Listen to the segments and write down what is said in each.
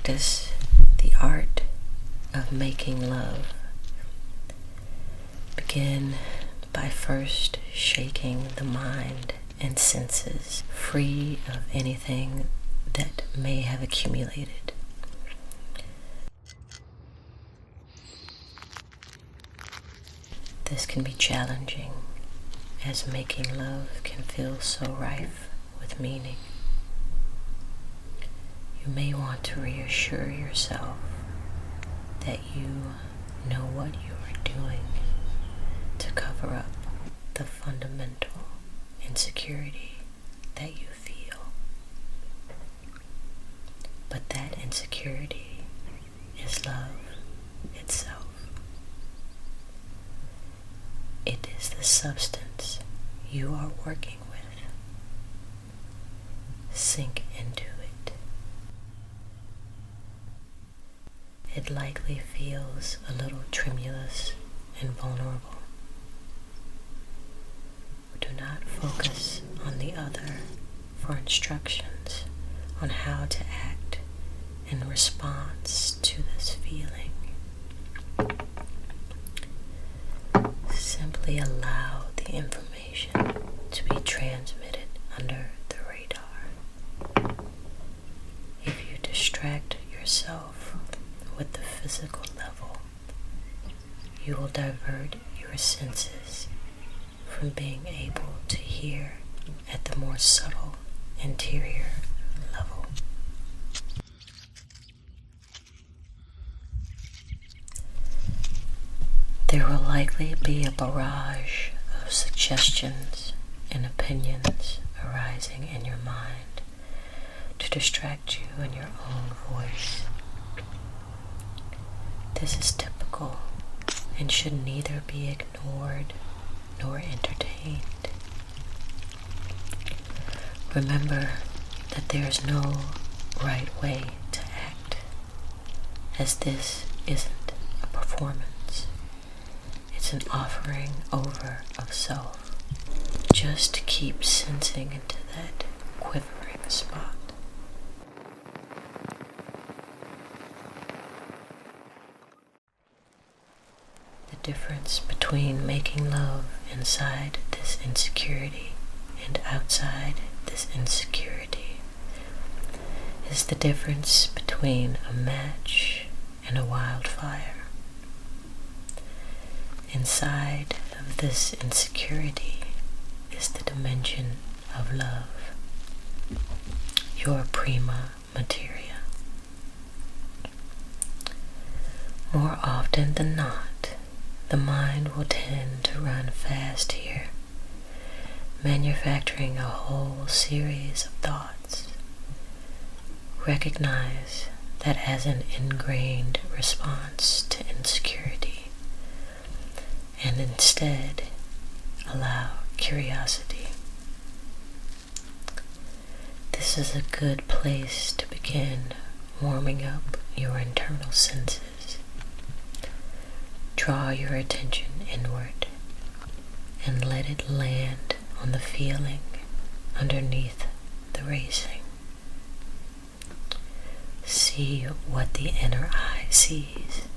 practice the art of making love, begin by first shaking the mind and senses free of anything that may have accumulated. This can be challenging, as making love can feel so rife with meaning. You may want to reassure yourself that you know what you are doing to cover up the fundamental insecurity that you feel. But that insecurity is love itself. It is the substance you are working with. Sink into it. It likely feels a little tremulous and vulnerable. Do not focus on the other for instructions on how to act in response to this feeling. Simply allow the information to be transmitted under the radar. If you distract yourself with the physical level, you will divert your senses from being able to hear at the more subtle interior level. There will likely be a barrage of suggestions and opinions arising in your mind to distract you in your own voice. This is typical and should neither be ignored nor entertained. Remember that there is no right way to act, as this isn't a performance. It's an offering over of self, just to keep sensing into that quivering spot. The difference between making love inside this insecurity and outside this insecurity is the difference between a match and a wildfire. Inside of this insecurity is the dimension of love, your prima materia. More often than not, the mind will tend to run fast here, manufacturing a whole series of thoughts. Recognize that as an ingrained response to insecurity, and instead allow curiosity. This is a good place to begin warming up your internal senses. Draw your attention inward and let it land on the feeling underneath the racing. See what the inner eye sees.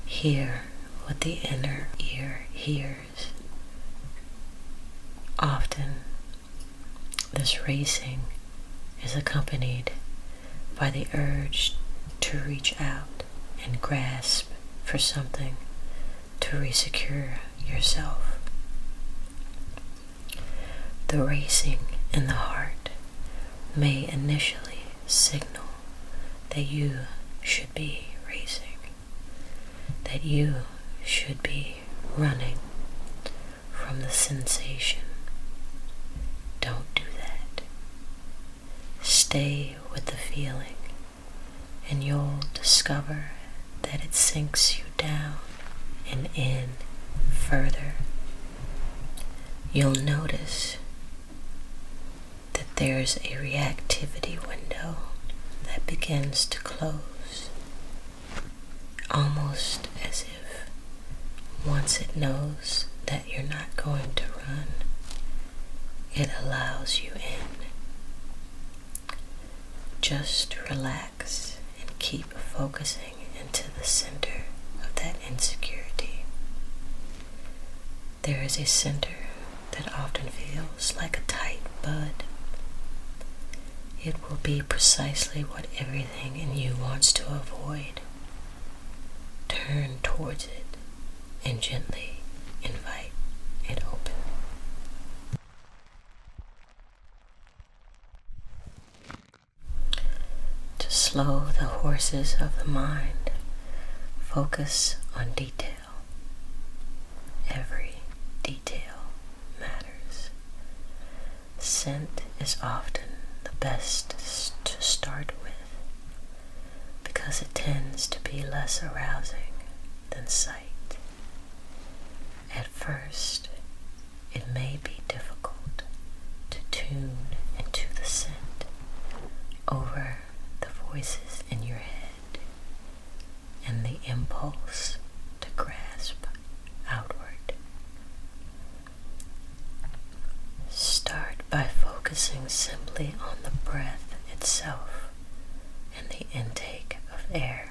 Hear what the inner ear hears. Often, this racing is accompanied by the urge to reach out and grasp for something to resecure yourself. The racing in the heart may initially signal that you should be racing, that you should be running from the sensation. Don't do that. Stay with the feeling, and you'll discover that it sinks you down and in further. You'll notice that there's a reactivity window that begins to close, almost as if once it knows that you're not going to run, it allows you in. just relax and keep focusing into the center of that insecurity. There is a center that often feels like a tight bud. It will be precisely what everything in you wants to avoid. Turn towards it and gently invite it open. To slow the horses of the mind, focus on detail. Every detail matters. Scent is often the best to start with because it tends to be less arousing than sight. At first, it may be difficult to tune into the scent over the voices in your head and the impulse to grasp outward. Start by focusing simply on the breath itself and the intake of air.